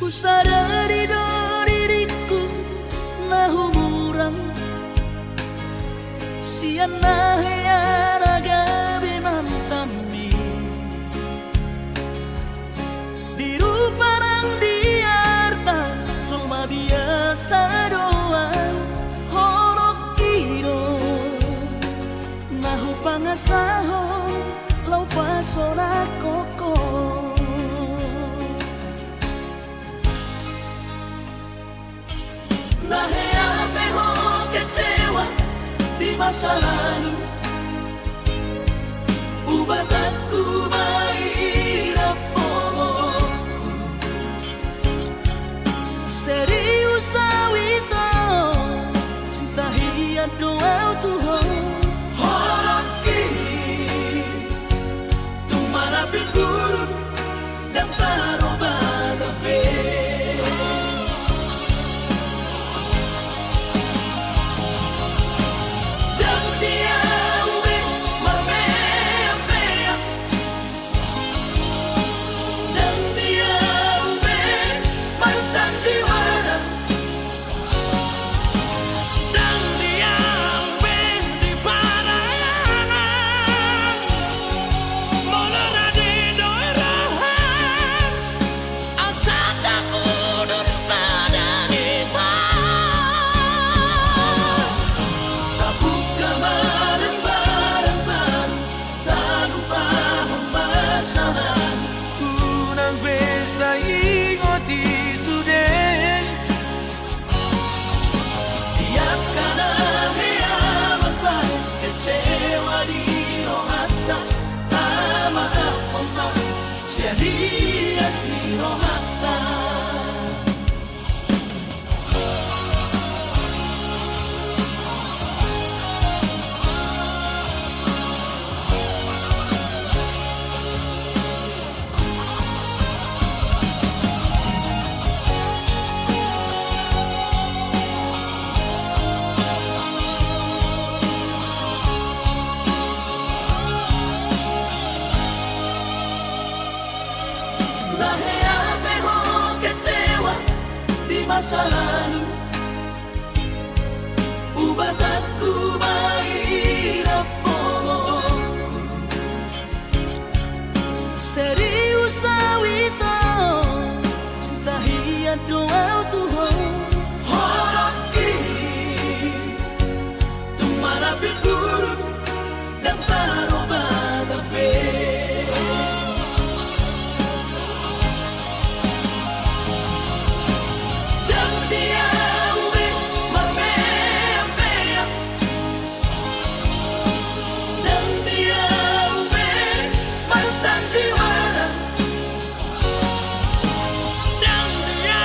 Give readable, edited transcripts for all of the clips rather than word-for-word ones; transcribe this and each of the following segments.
Ku sadari do diriku na humurang siana hea gabi nantami di rupa nang diarta cuma biasa doang horok kiro nahu pangasahon lau pasona koko. Nahea peho kecewa di masa lalu, ubatanku mahirap pomoku. Serius awito cinta hian doa Tuhan holoki tumara pinburun dan taroba gabe. Dias ni romata Nahea peho kecewa di masa lalu, ubatanku mahirap pomoku. Serius awito cinta hian doa Tuhan holoki tumara pinburun dan taroba gabe. Sandiwara dan dia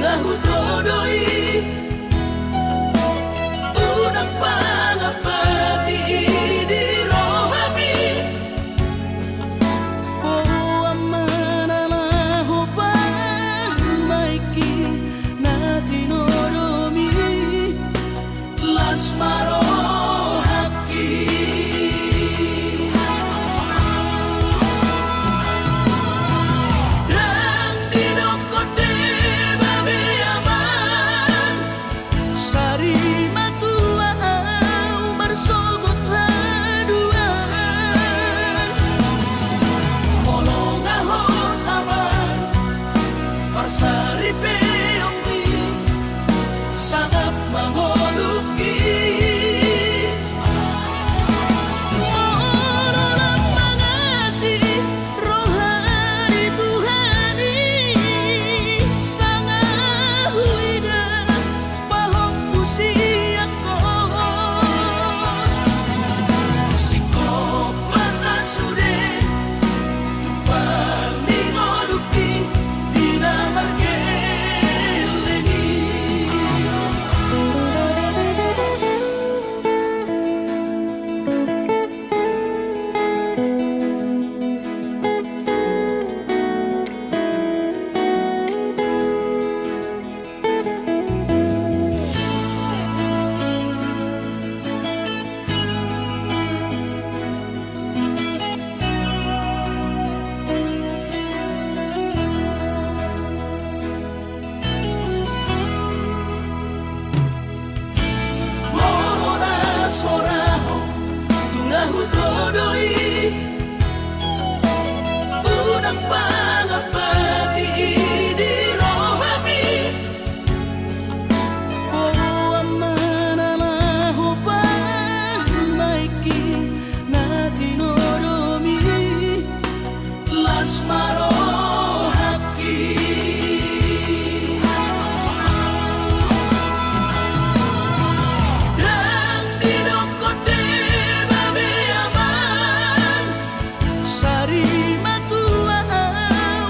tulahu todoi unang pangapati di rohami o amanalaho pamaiki na tinoromi las marohaki dan dinokote babe aman sari matua umar sogot haduan molong ahot aman parsari peongmi sangat mangoluki mololang mangasi rohani Tuhani sangat huida pahok pusiako sikop masa sude tupang ningoluki dina margeleni Morona soraho tulahu todoi unang pangapati di rohami o amanalaho pamaiki na tinoromi las marohaki dan dinokote babe aman sari matua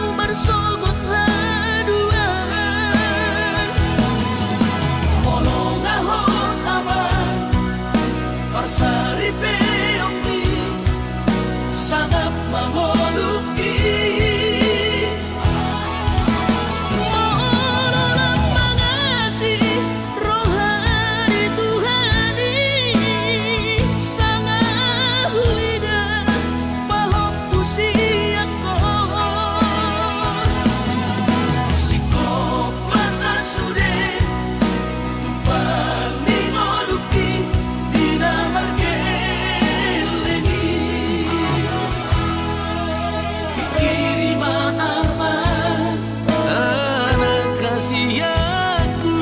umar sogot haduan molong ahot aman parsari peongmi sangat mangoluki mololang mangasi rohani Tuhani sangat huida pahok pusiako sikop masa sude tupang ningoluki dina margeleni pikirima aman anak kasihku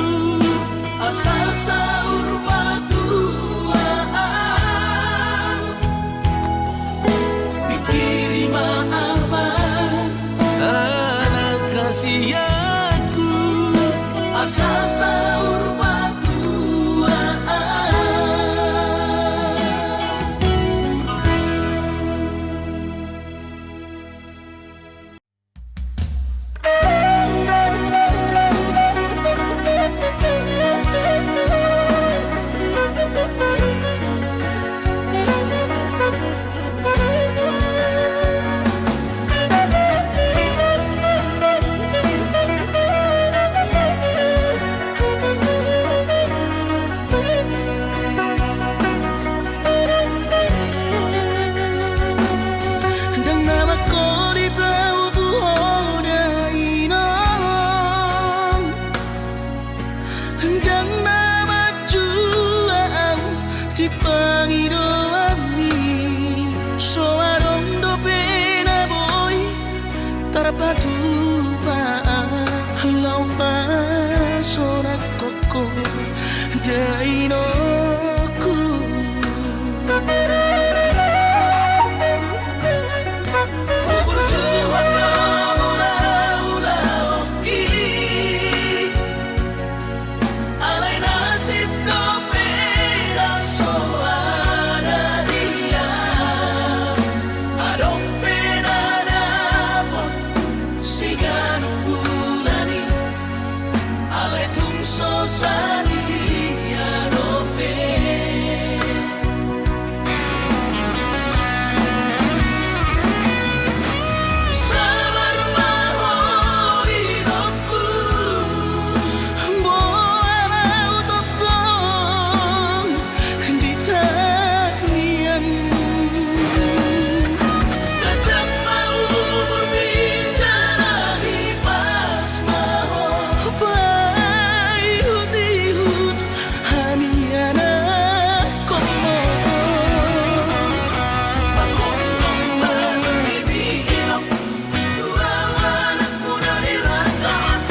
asal saur batuaan pikirima aman anak kasihku asal saur batuaan dan namaku ditahu Tuhan inang dan nama juang dipangidoami soarong dopena boy tarapatupa lau sorak koko dainoku so salia rope. Sabar maho hidupku, boarau totong di tanianmu. Kadang mau berbicara di pas maho payut-ihut haniana komo. Pangong-ngong bibigilok dua anak muda di rangkaan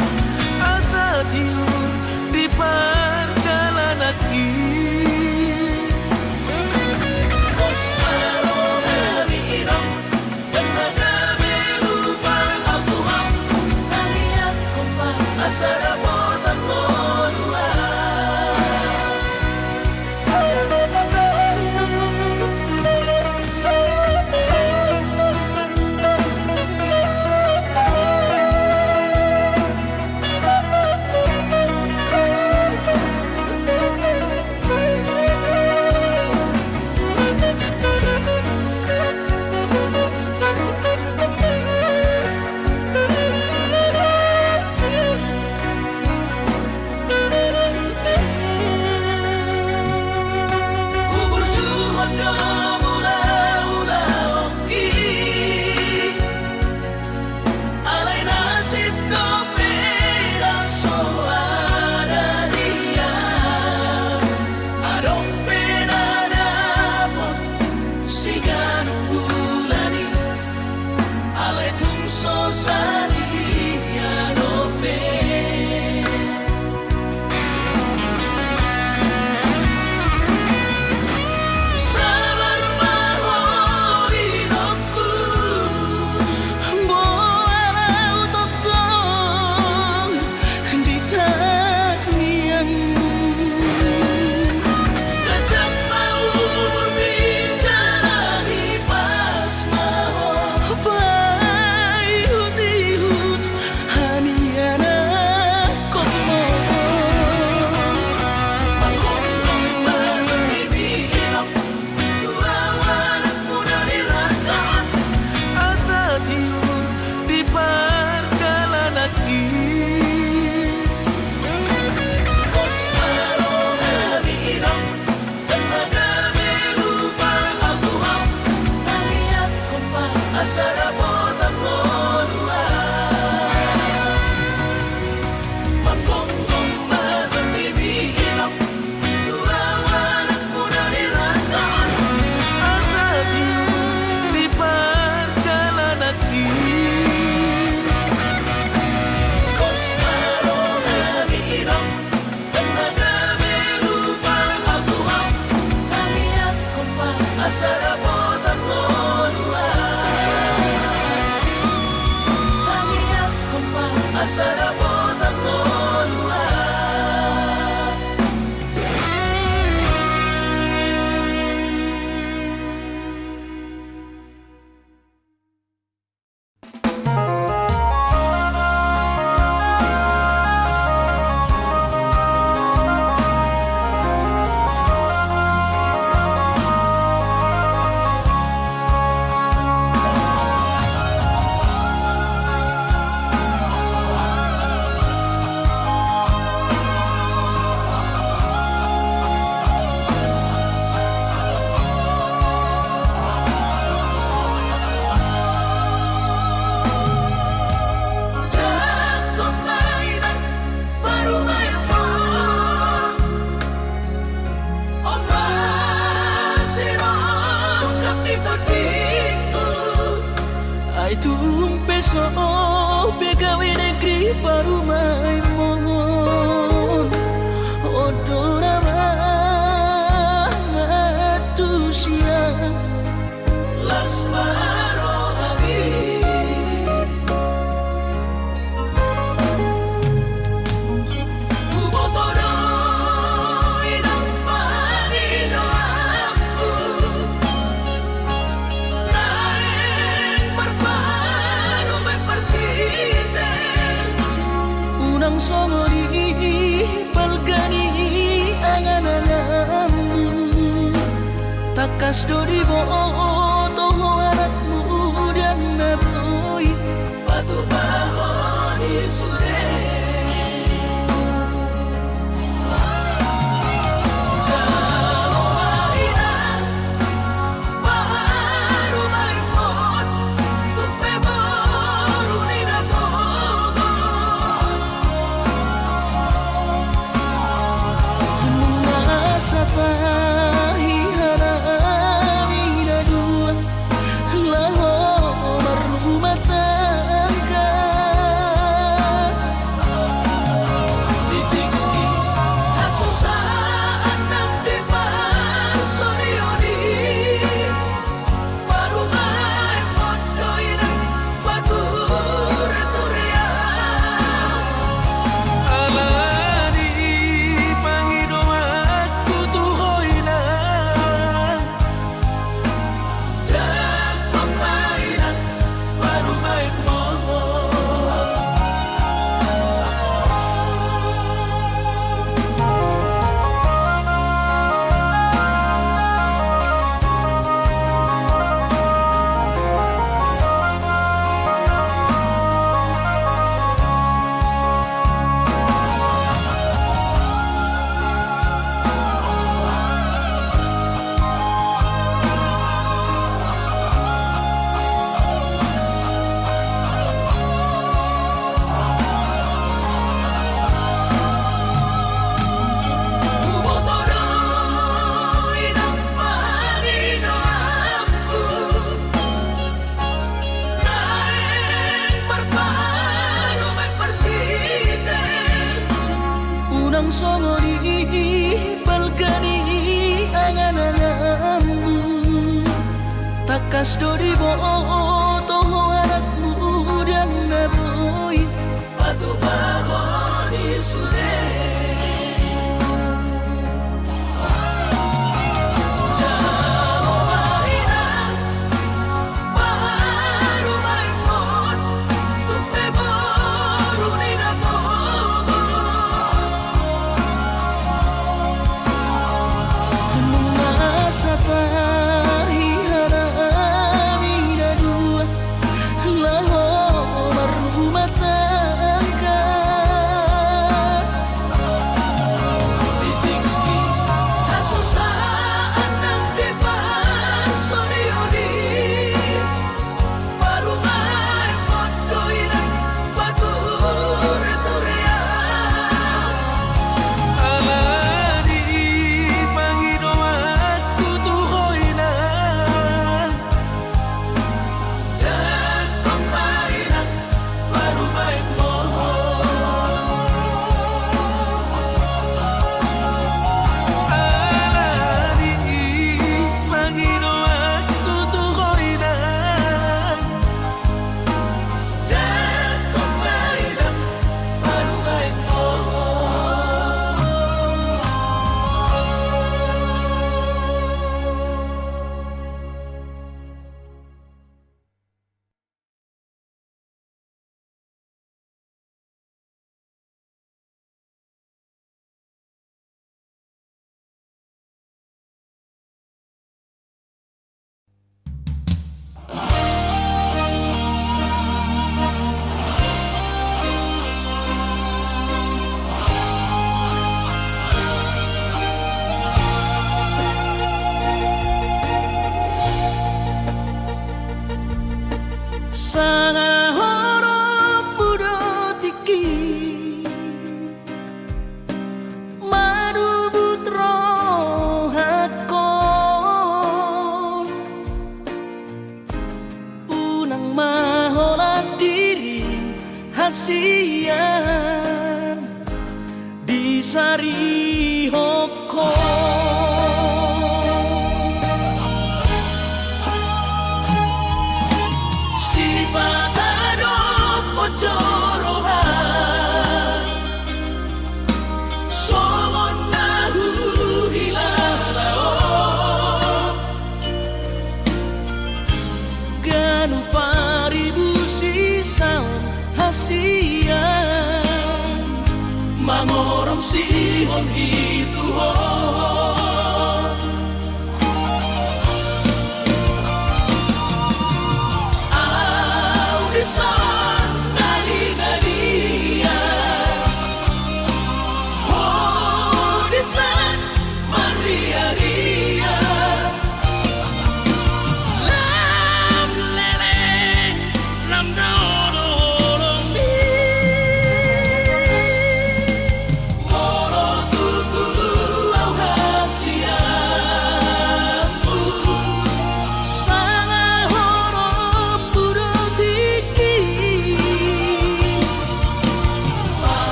asa tiur di pargalanaki. Bos maro habirong dan magabe lupa aku hang taniak kompa asara botang modua. Kubur juhon do mula-mula oki, alai nasib do beda so ada dia. Adong pena dapot si ganong bulani, alai tum so salia rope. Sabar maho hidupku, boarau totong di tanianmu. Kadang mau berbicara di pas maho payut-ihut haniana komo. Pangong-ngong bibigilok dua anak muda di rangkaan asa tiur di pargalanaki. Bos maro habirong dan magabe lupa aku hang taniak kompa asara botang modua. Pangong-ngong bibigilok dua anak muda di rangkaan asa tiur di pargalanaki. Bos maro habirong dan magabe lupa aku hang taniak kompa asara botang modua. Taniak kompa asara botang modua. Ay tumpeso pegawe negeri parumai mon odora matusia las maro habib kubotoro inang panino aku naeng berparu me partite unang takas dori boto anak muda naboi patu bahoni sude Unang songori balkani angan-anganmu takas dori boto anak muda naboi patu bahoni sude Sana horop muda tiki madu putro hakon unang mahola diri hasian di sari hokon Mangorom sihon itu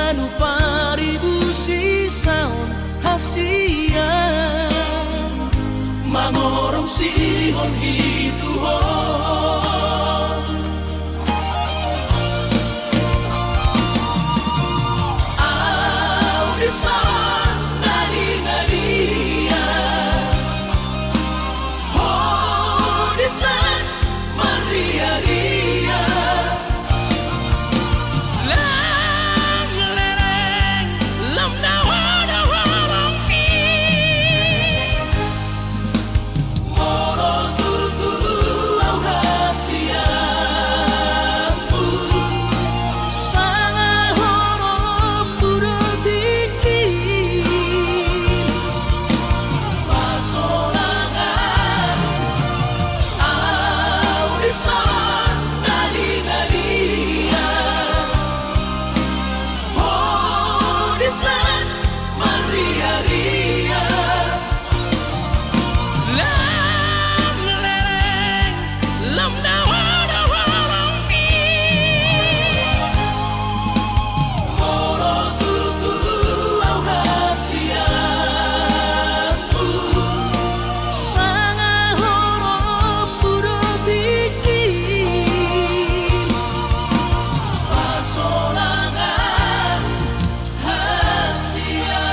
anu paribu sisaon hasia mangorong sihon hituhon audisan nadi-nadia audisan maria-ria lang lereng lam dawa-dawa mi moro tutu au rahasiamu sangat horom buratiki pasolangan audisan nadi-nadia audisan maria-ria lang lereng lam dawa-dawa mi moro tutu au rahasiamu sangat horom buratiki pasolangan hasia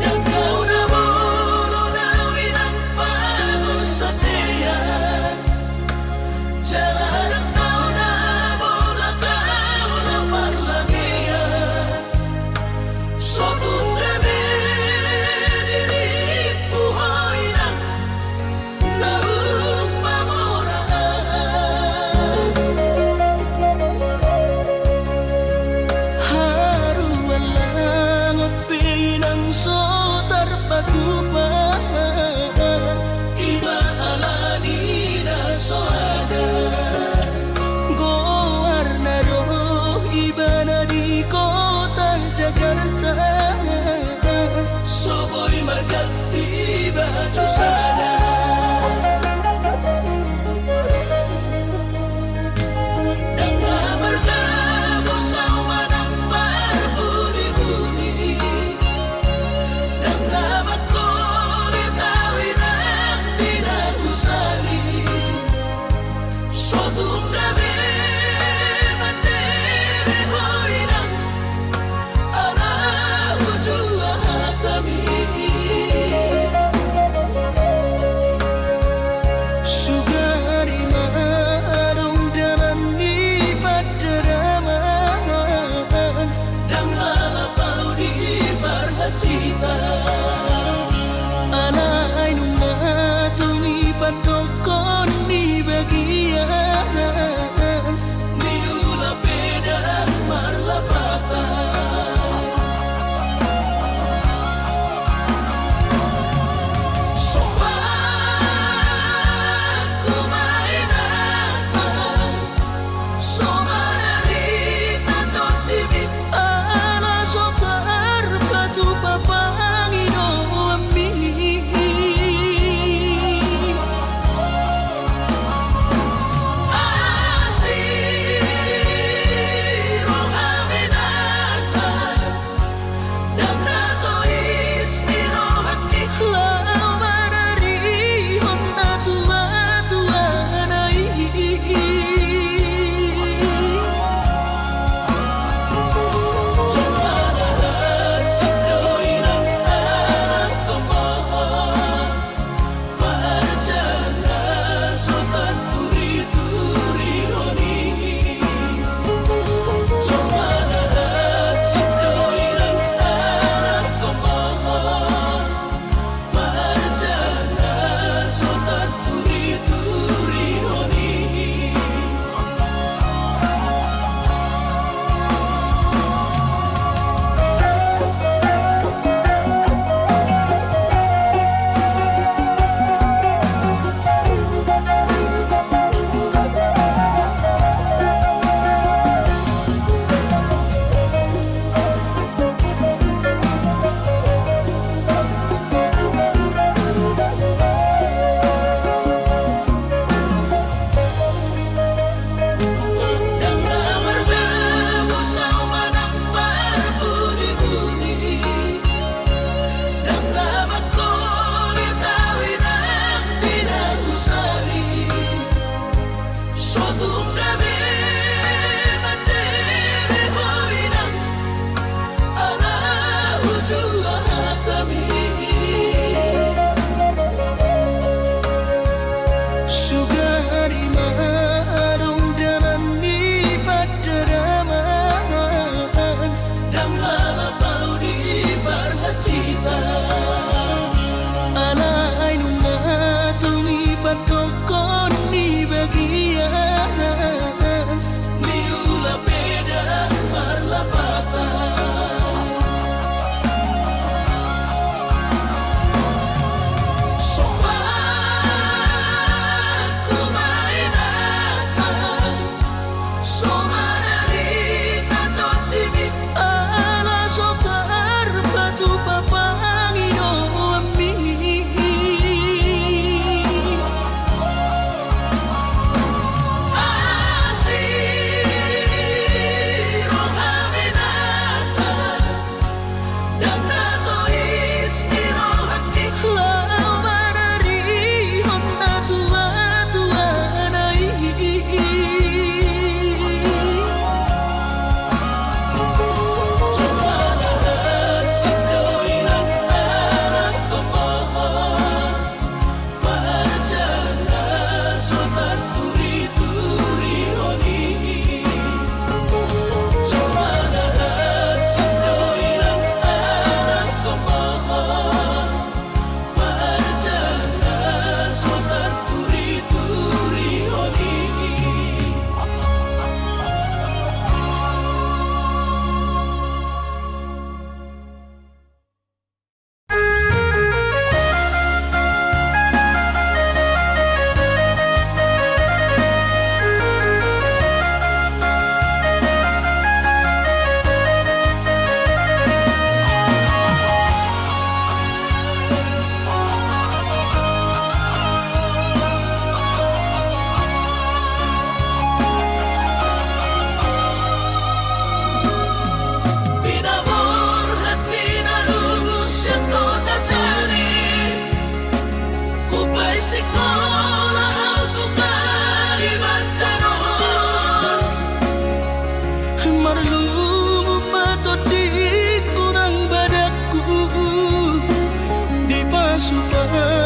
dan kau na bulu nawi ng pagusatian jalan kau na bola kau na parlagian sotong gabi diriku hoinan naung pamoraan haruan langot pinang sotar patupan iba alani na soada goarna roh iba na di kota Jakarta soboy margati baju sana dan bertemu sama nang berbuni-buni dan lamat ko litawin ang dinagusali sotong gabi mandiri hoinang alahu jua hatami sugari marong dalam di padaraman dan lalapau di parhacita anay nung natungi patokon ni bagian niula pedang marlapatan sopan kumainan somarita totimi ala sotar batu papangi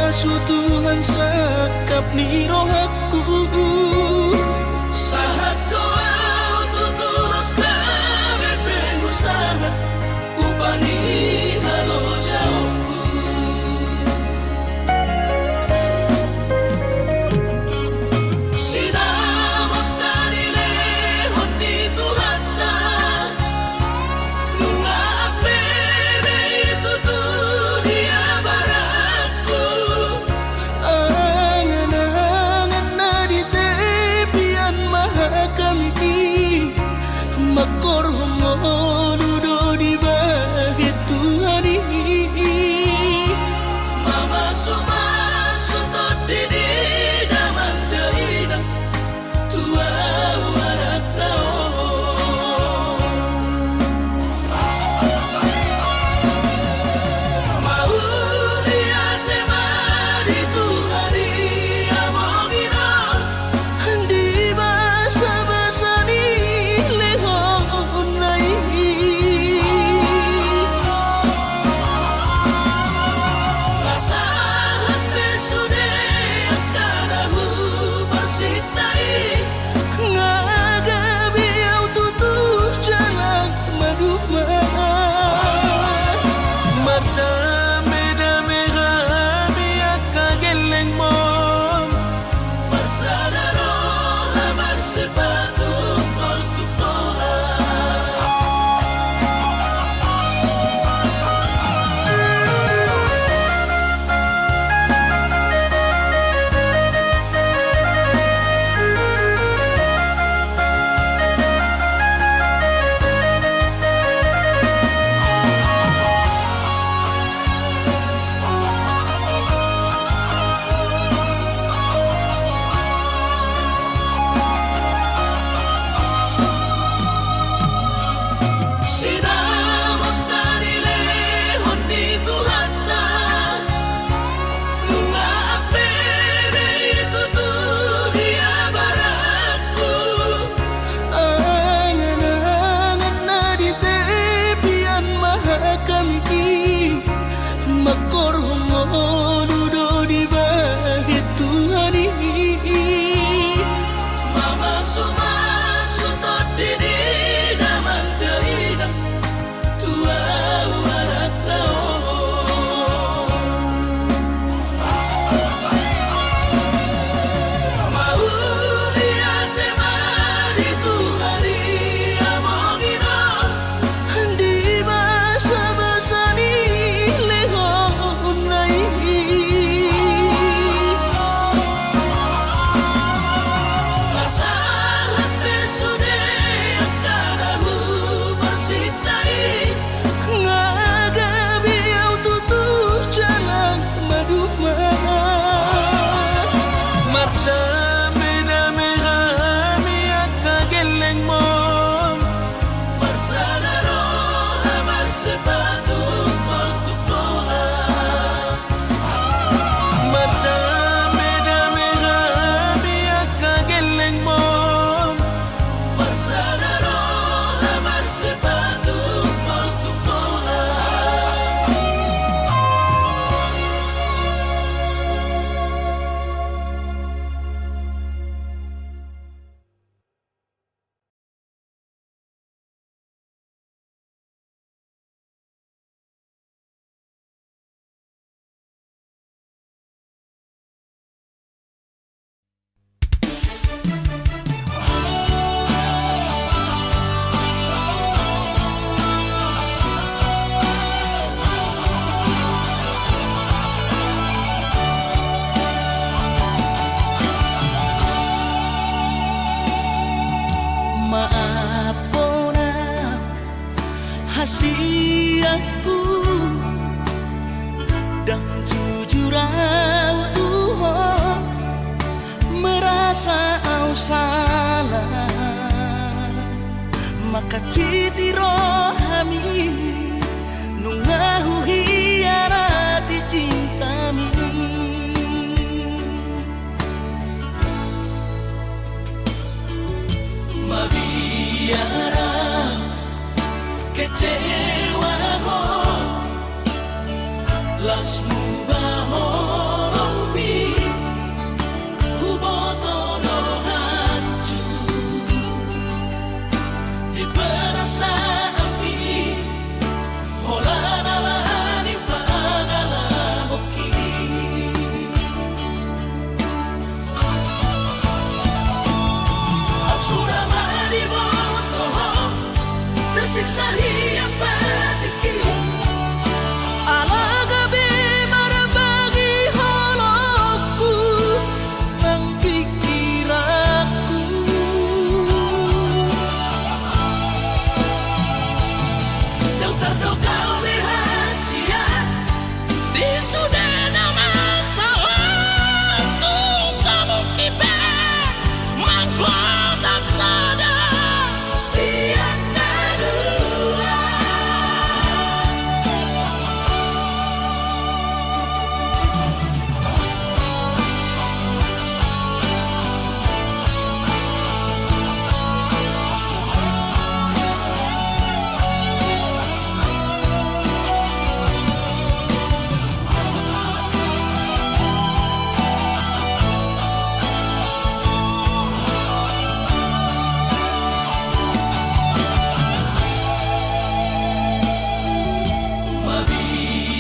masu Tuhan sakap ni rohaku. Sahat doa tutulos kami pengusaha upani halo jauhku. Sinamat dari lehon di Tuhan nunga apebe itu tuh dia baraku. Angan-angan na di tepian mahakami makor homo dudo di bahit Tuhan ini. Mama sumasu todini damang daina tua warak tao. Mau lihat mari Tuhari amongina di basa-basa ni lehon nai. Lasahan besude akadahu pasitai ngagabi au tutuh jalan maduma. Mardame-dame kami akageleng mon Bersadaro hamar sepatu tol tutola. Sinamat dari lehon di Tuhan nunga apebe itu tuh dia baraku. Angan-angan na di tepian mahakami makor homo dudo di bahit Tuhan ini. Mama sumasu todini damang daina tua warak tao. Mau lihat mari Tuhari amongina di basa-basa ni lehon nai. Lasahan besude akadahu pasitai ngagabi au tutuh jalan maduma. Mardame-dame kami akageleng mon Bersadaro hamar sepatu tol tutola. Mardame-dame kami akageleng mon Bersadaro hamar sepatu tol tutola. Maafona hasiatku dan jujur au Tuhan merasa au salah maka citi rohami nungahu hianati cintami. Mabiara kecewa ho las mubahoro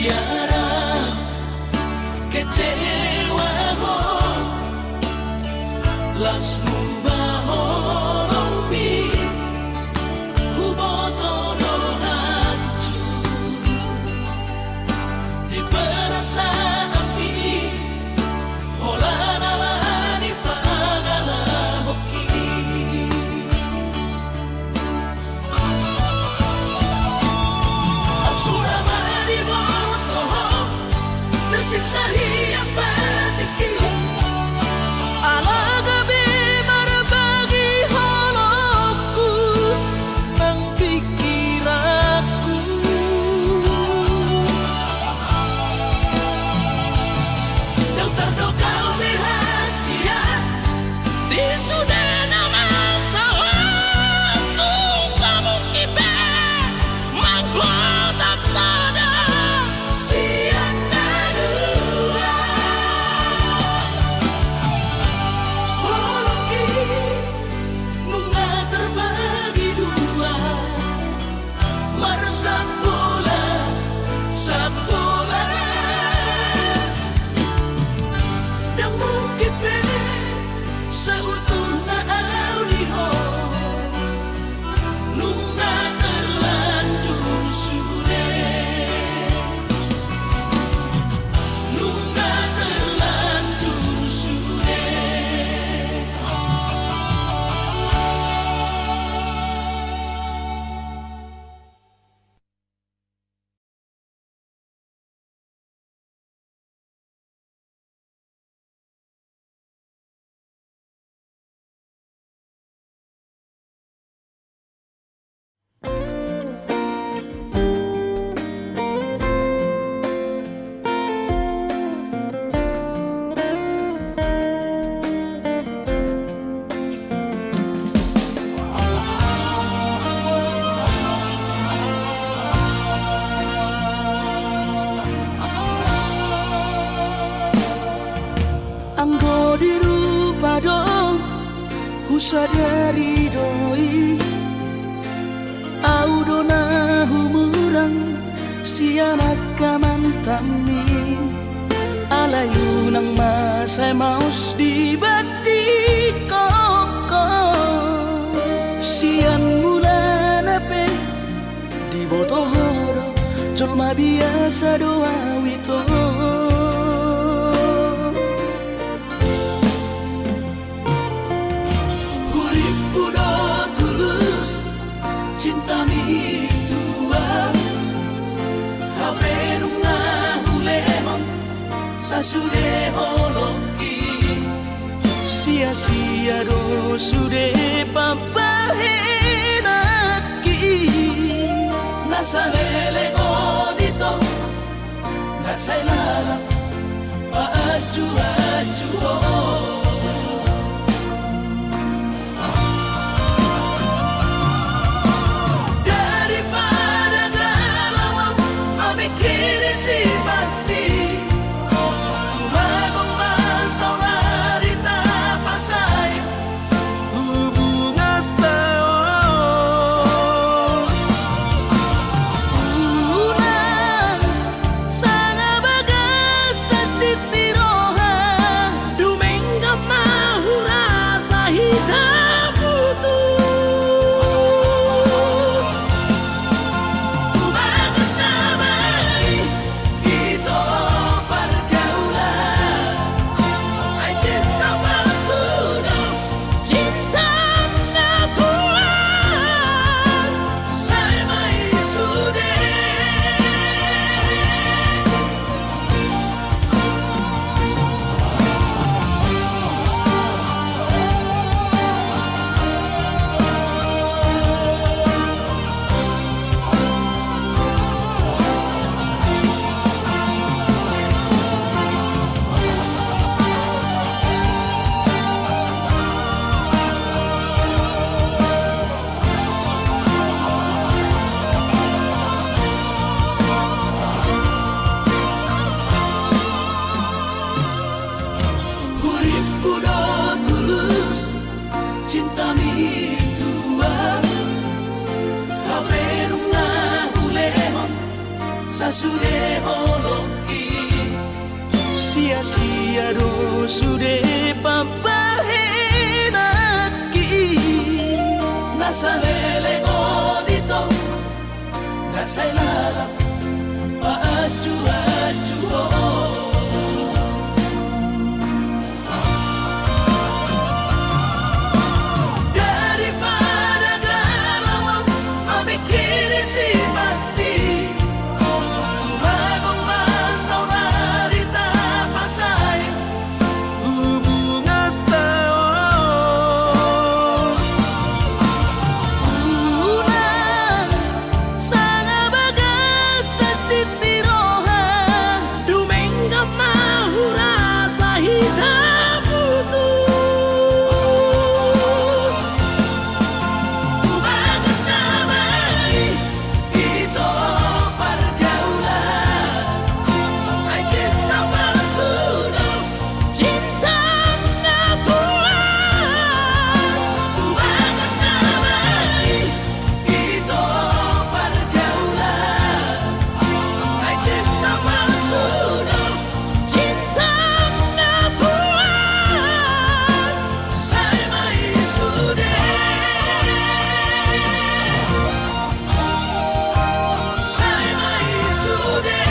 tiada kecewa ho las mubahoromi hubotono hancur di perasaan ini holanala di pagala hoki Surama di boto tersiksa hiap batiki ala gabi marbagi holokku nang pikiranku dan terdokau rahasia di sudah nama sawatu samukibe mangkotap sada siana dua holoki bunga terbagi dua meresap bola sabola dan mungkin seutuhnya audio nunga terlanjur sudah nunga terlanjur sudah anggo dirupa dong husadari doi audona humurang sianak kamantami alayu nang masai maus di badi koko sian mulana pe di botohoro culma biasa doa wito udah tulus cinta mi tua HP nunga hulemon sasude holoki sia-sia do sude papahenaki nasa lele odito nasa ilala paaju-aju si mati tumagong masaulari tapasay hubungan tao unan sanga bagas sa citniroha dumengga mahura sa hitam putus tumagan namay ito pergaulan ay cinta palsuno cinta natural saya may sude Urip udah tulus cinta mi tua HP nunga hulemon sasude holo siaro sude papahenaki nasa lelego dito nasa ilalap paacu-acu daripada galau memikiri si mati tumagong masaw na rita pasay hubungan taon unang sanga bagas sa cittiroha dumengga mahura sa hitam putus tumagan damai ito pergaulan ay cinta palsu cinta natural tumagan damai ito pergaulan ay cinta palsu cinta natural saya may sude saya may sude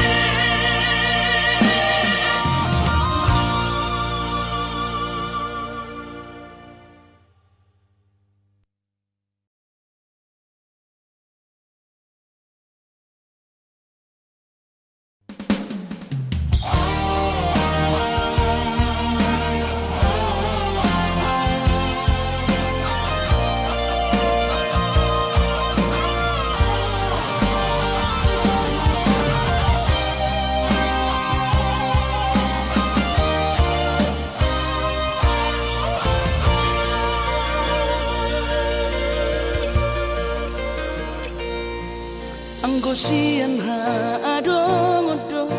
ang gosian haadong-odong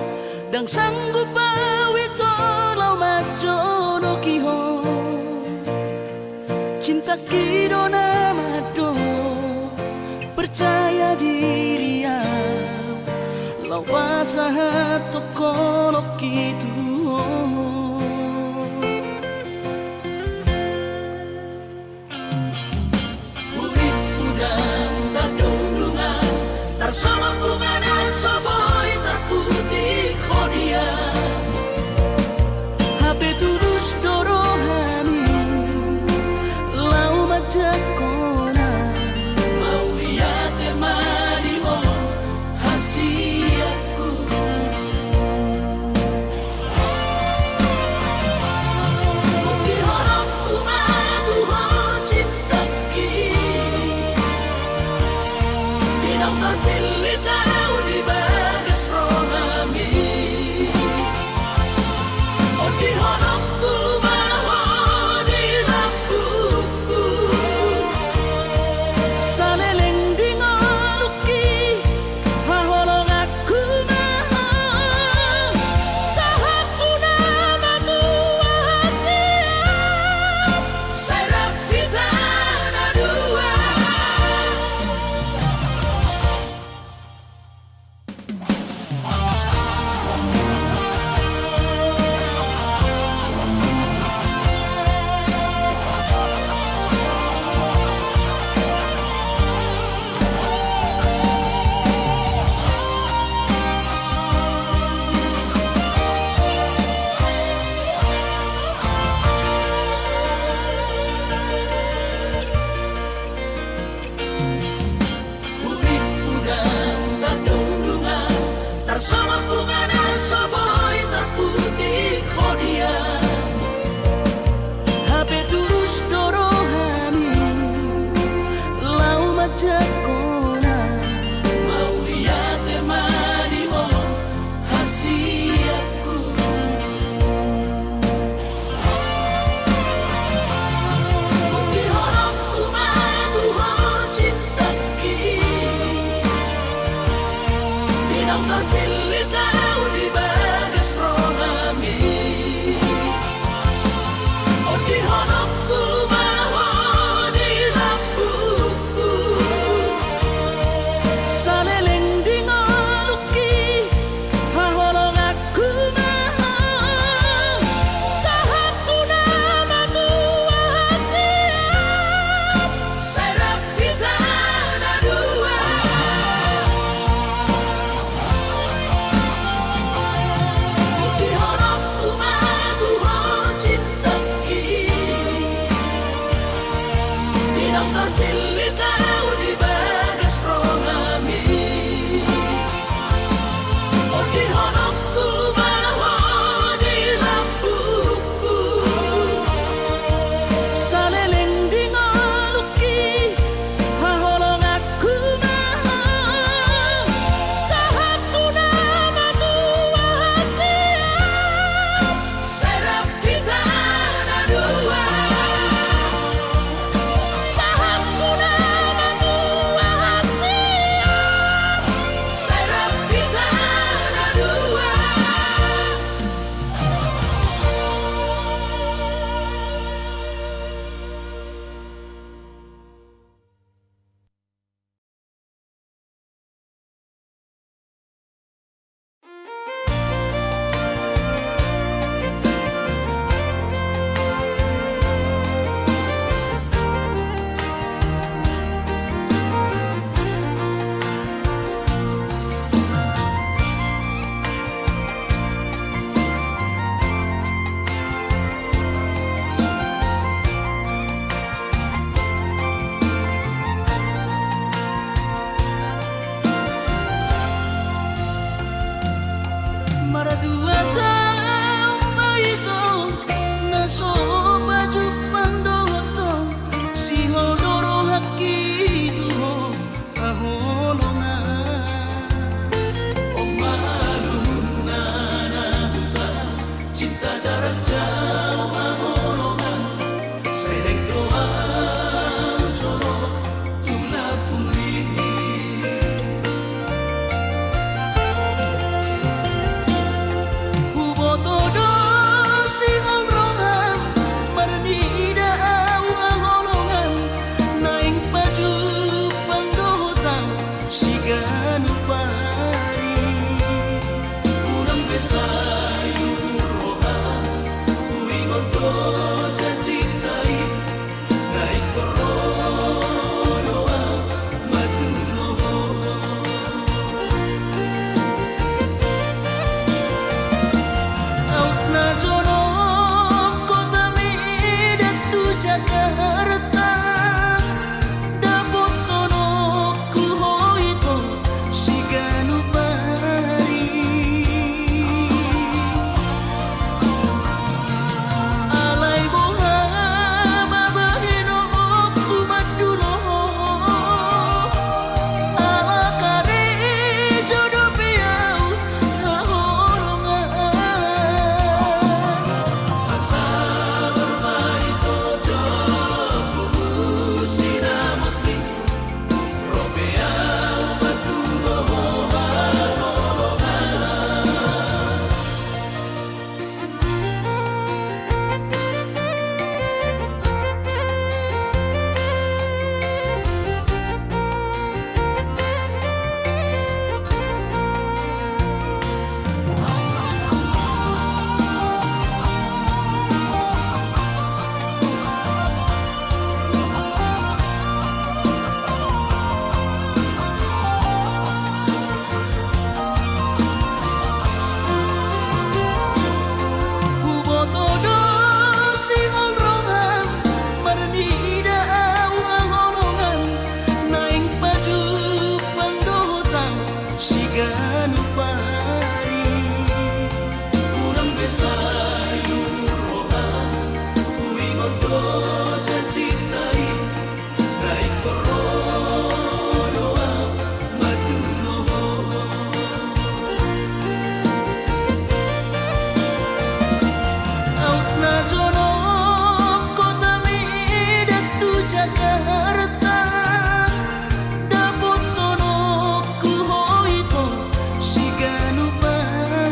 dang sanggup bawi kalau majono kihon cinta kido namado percaya diri lawasa tokolo kitu urip udang tadungdungan tarsama bunga dan soboy terputih kodia HP tulus dorohani lau majakona mau lihat temanimo hasiatku bukti horok tumatuhon cintaki Dinang terpilih tahu di bagas rohami Oh di honokku maho di lampuku Saleleng di ngoluki Haholong aku maho Sahaku nama tua hasiat Saya rapita na dua Urip udang tadungdungan tarsama bunga dan soboy terputih kodia HP tulus dorohani lau majakona mau lihat temanimo hasiatku bukti horokku matuhon cintaki Dinang terpilih tahu di bagas rohami Oh di honokku maho di lampuku Saleleng di ngoluki Haholong Maradua tau maito naso baju pandotong si hodoro haki tuho ahono cinta jarak jauh amolongan sereng doa coro tula puli huboto do si holrongan marnida awangolongan naing baju pangdotan si ganupari urang besayu cintai naik koronoa madurobo out na jono kota medatu Jakarta dapotono kuhoito siganupari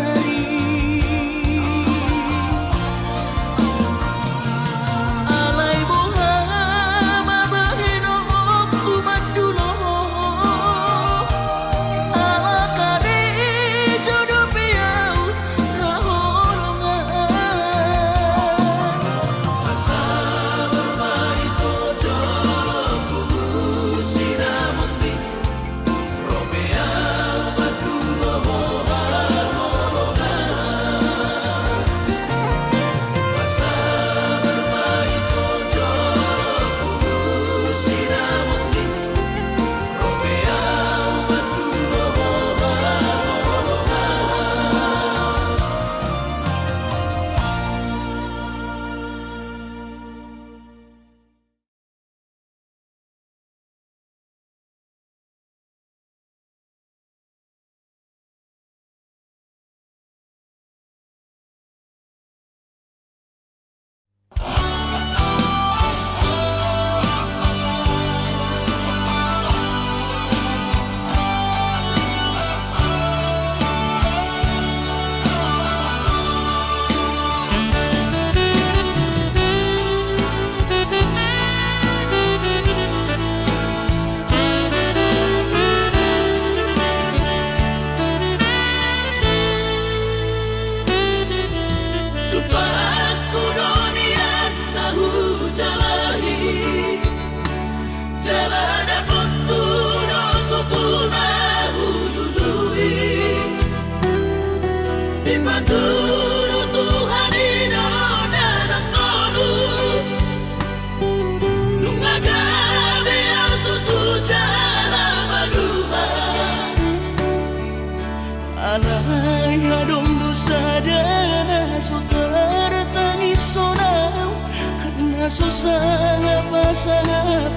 susah pasangat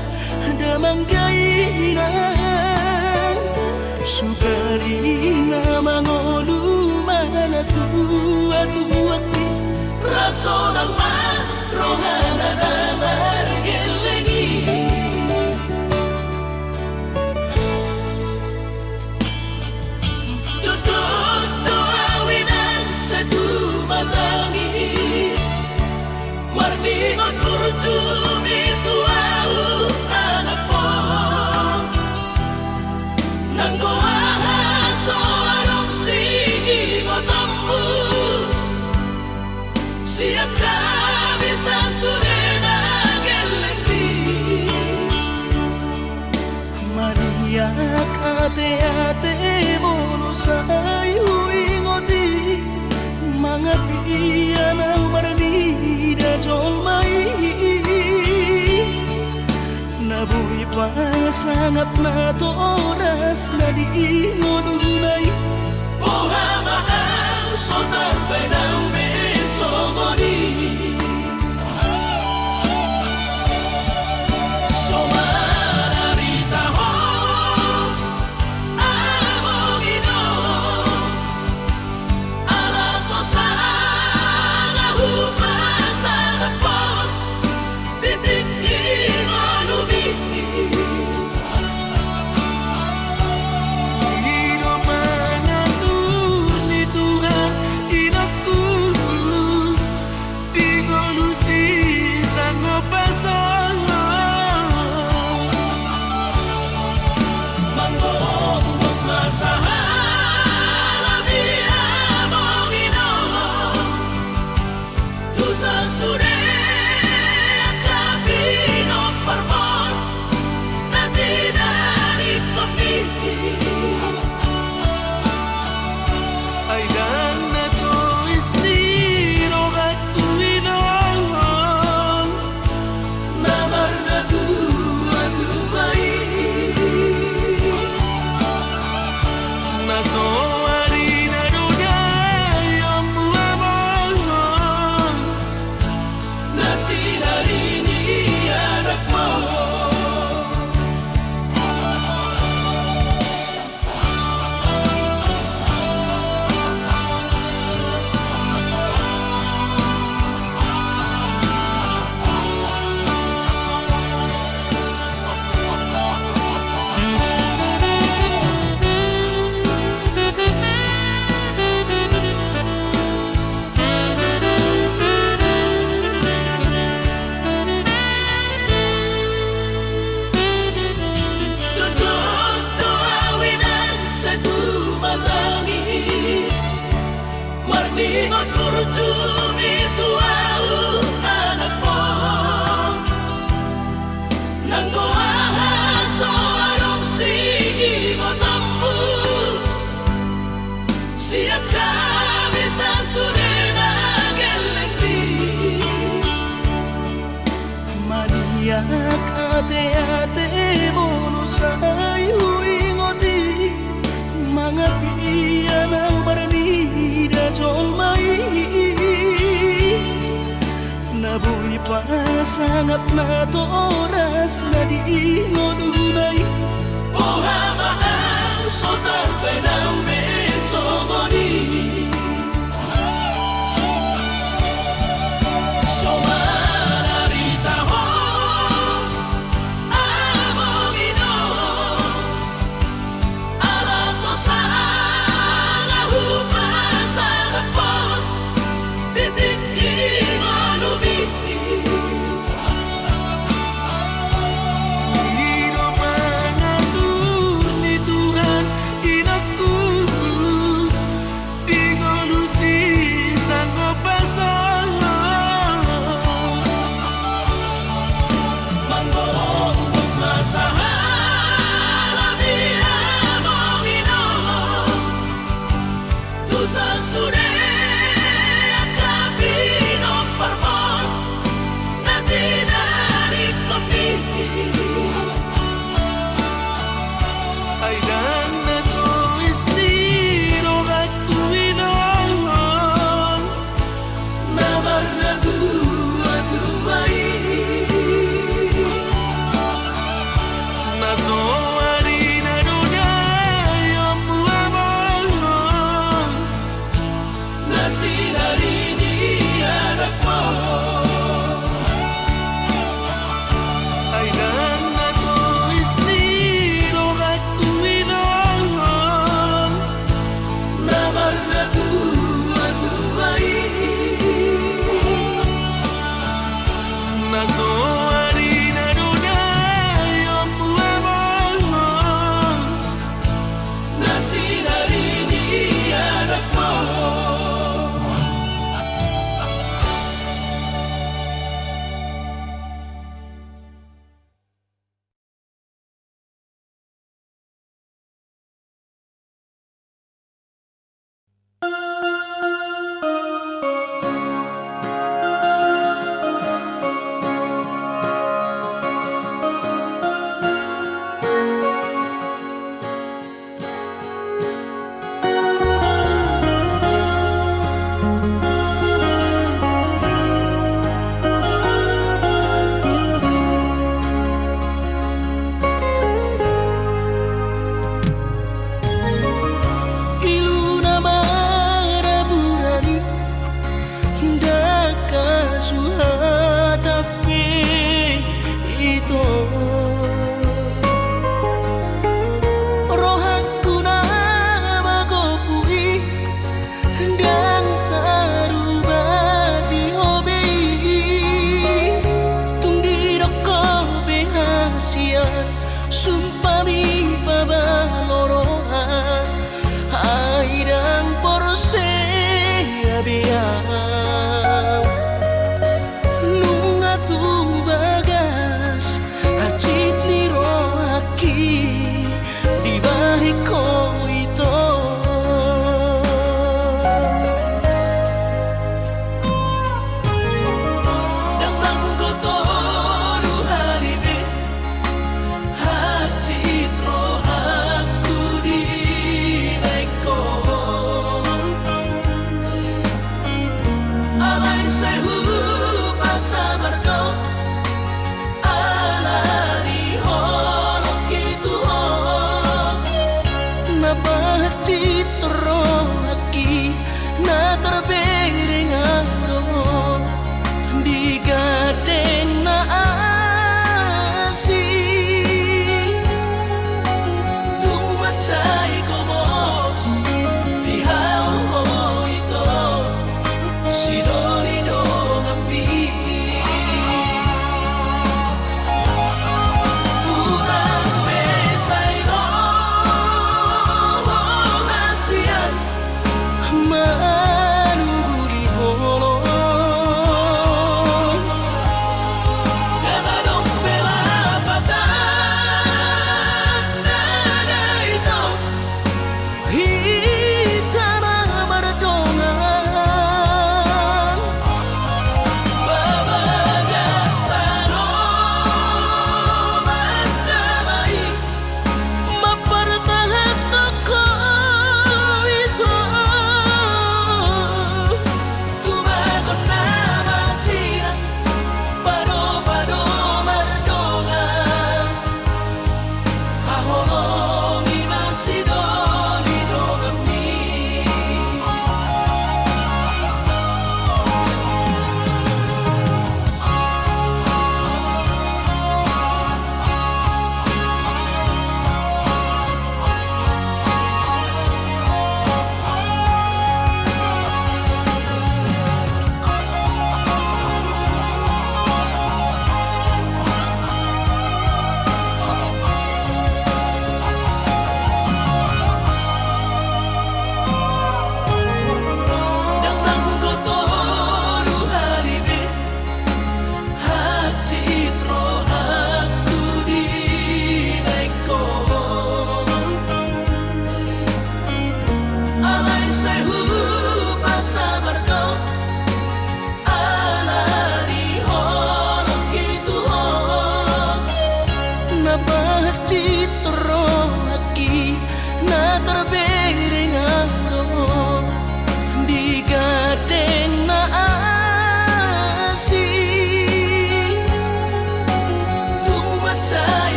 damang kainan sugarina mangolu mana tua raso ng rohana na margelengi tutut doawinan sa tumatangis warningot kurjumi tuau anak mo nanggoaha soarong singingotammu siap kami sasurena gelengdi Maria ate mono sayu ingoti mangapian ang marnida jolmai nabuhi pa sangat na to oras na di ngununay Ohama ang sotar ng besomoni Somararita ho amongino alaso sa ngahupa sa kapot titikin o lumiti Warningot kurjumi tuau anak mo nanggoaha soarong singingotammu siap kami sasurena gelengdi Maniak ate mono sayu ingoti mangapian ang marnida jolmai nabuhi pa sangat na to oras na di ngununay Ohama ang sotar ng besomoni Somararita ho amongino alaso sa ngahupa sa kapot titikin o lumiti Nabar na tua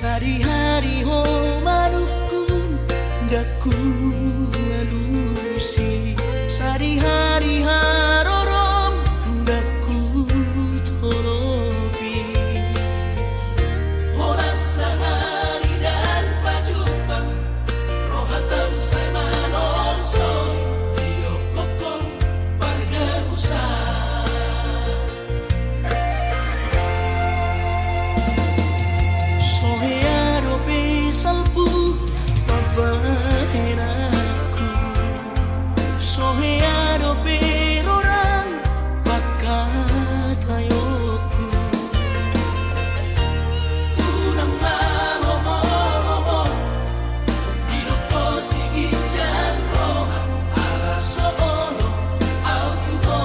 Sari-hari ho manukun daku alusi Sari-hari harorom daku tolopi Hola sahari dan pajupang rohatam saya manorso Dio kokong parga usah Sohearo salpu papaheraku Sohearo perorang pakatayoku Urang malomo-lomo Didoko sigi janroha ala soono autuho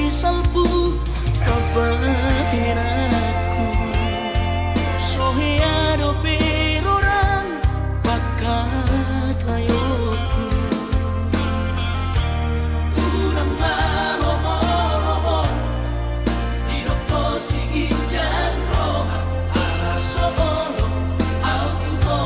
salpu papaheraku Sohearo perorang pakatayoku Urang malomo-lomo Didoko sigi janroha ala soono autuho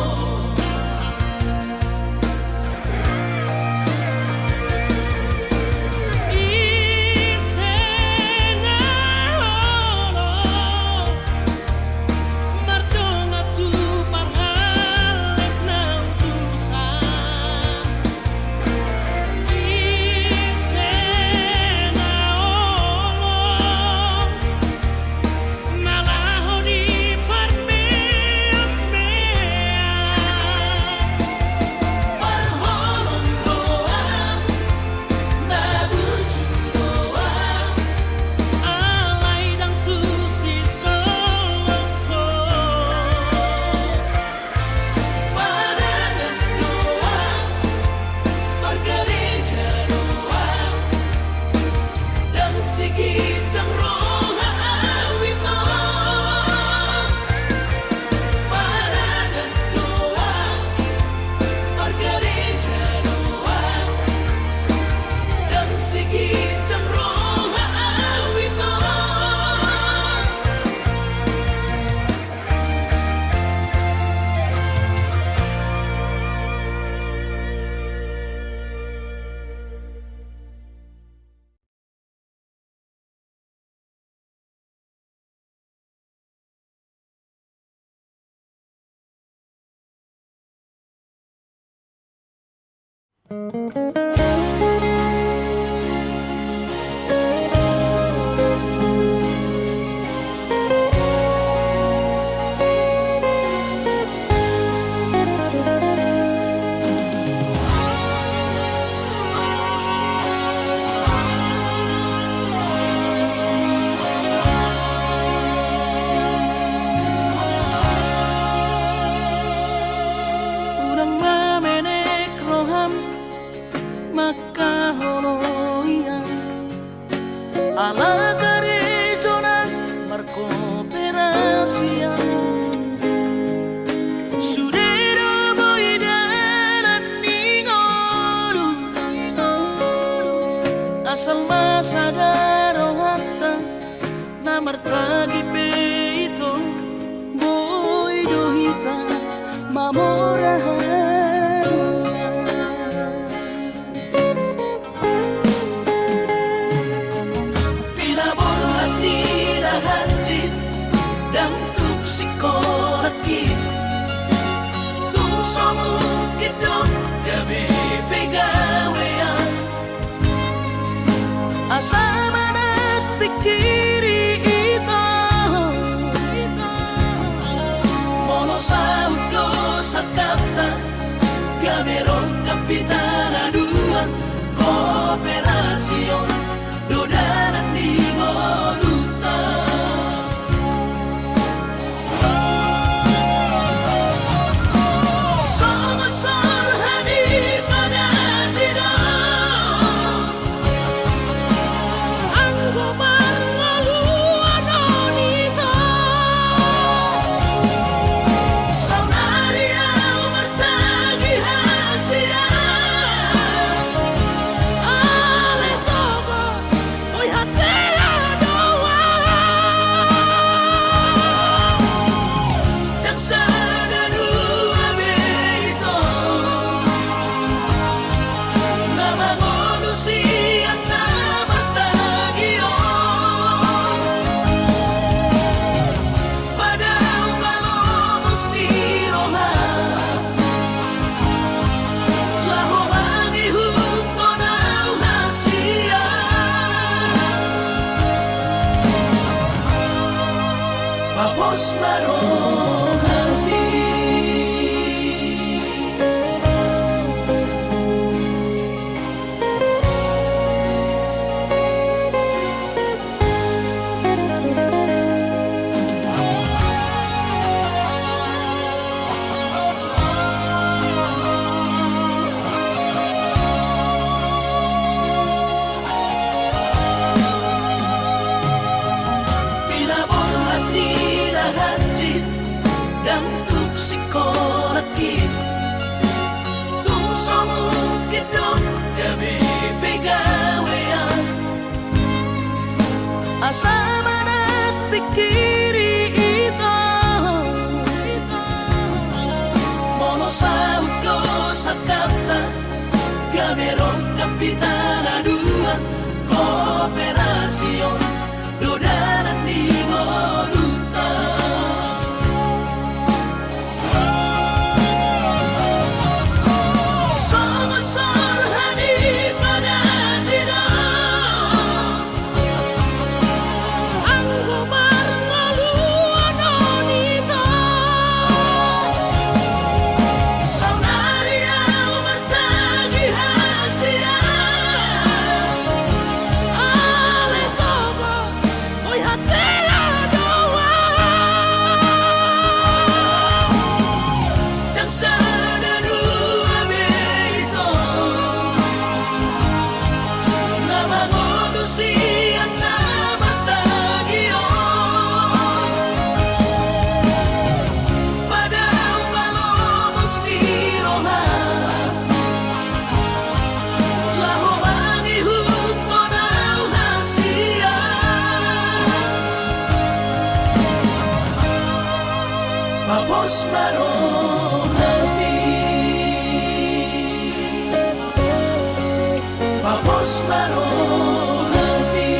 pamorahan. Pinaborhat ni Rahanjit dan Tupsikolaki Tumsomu kidok gabi pegawean asa manat pikiri ito mono sa udo sa kata gameron kapitan aduan kooperasyon dodanan di Moruta Somasor hani pada tidak ang gobarno nito Saunaria martagi hasia Alesobo oy hasia doa Dan sana dua beito Na mangonusian na martagion Padang malomos ni Roha Laho mangihut ko na hasia Papos marohani Pinaborhat ni Rahanjit dan Tupsikolaki Tumsomu kidok gabi pegawean asa manat pikiri ito mono sa udo sa kata gameron kapitan aduan kooperasyon dodanan di Moruta Somasor hani pada tidak ang gobarno nito Saunaria martagi hasia Alesobo oy hasia doa Dan sana dua beito Na mangonusian na martagion Padang malomos ni Roha Laho mangihut ko na hasia Papos marohani Papos marohani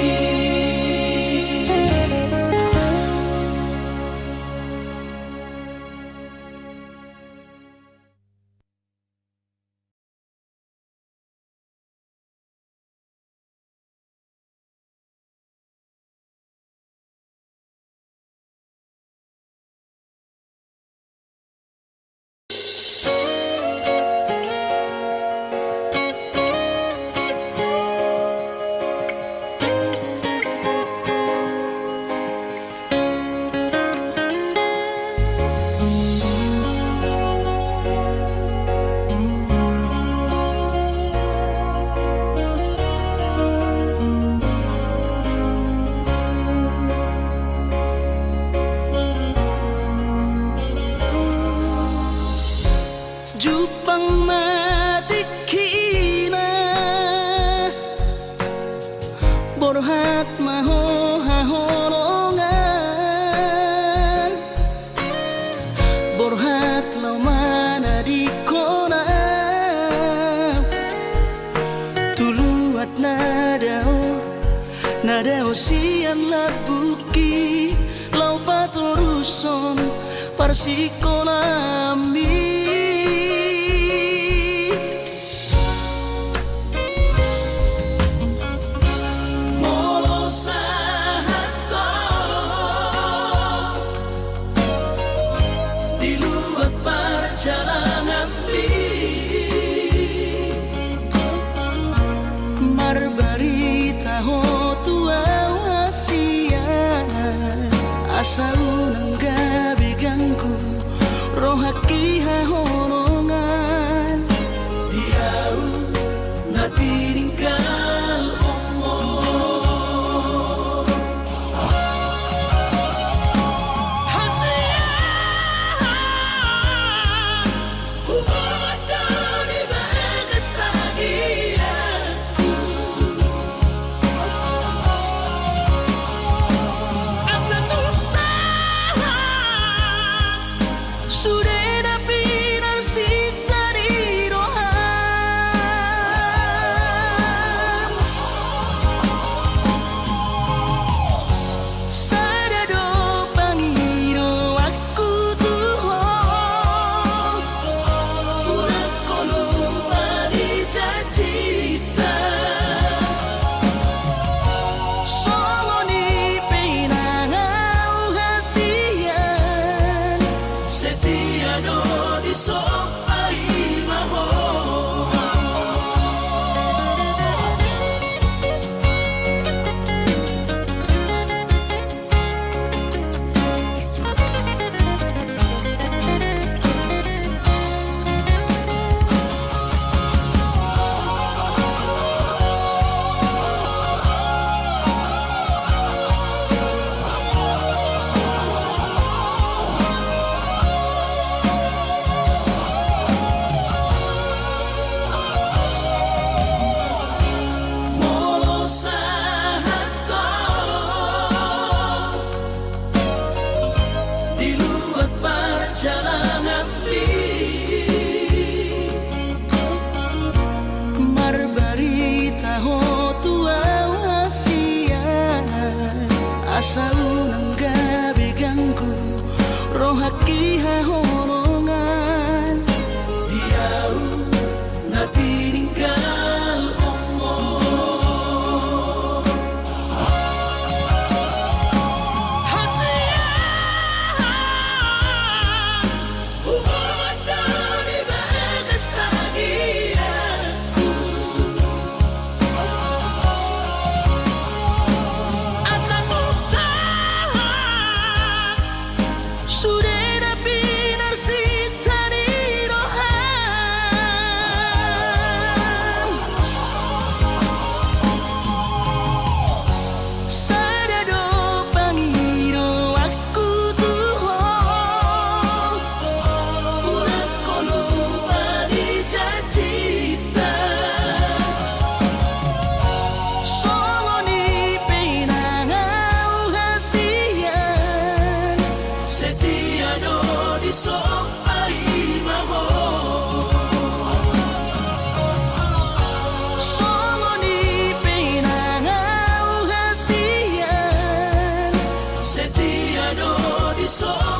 Jupang matikina Borhat maho haholongan Borhat lau sian labuki lau patoruson parsikolami molo sahato di luar perjalanan marbarita ho tua asa unang gabi ganggu rohaki hahonongan diau na tininggal omo hasia ugodo di bagas lagi aku asa Sureda pinar sita di rohan Sadado pangiro aku tuho Urang ko lupa di jajita Solo ni pinangau hasian Setiano di sopai maho Marbarita ho tua hasian asa unang gabi ganggu rohaki hahonongan diau na tininggal omo hasia ugodo di bagas lagi aku asa tusahan sureda pinar sita di rohan sadado pangiro aku tuho urang ko lupa di jajita solo ni pinangau hasian setiano di sopai maho solo ni pinangau hasian setiano di sopai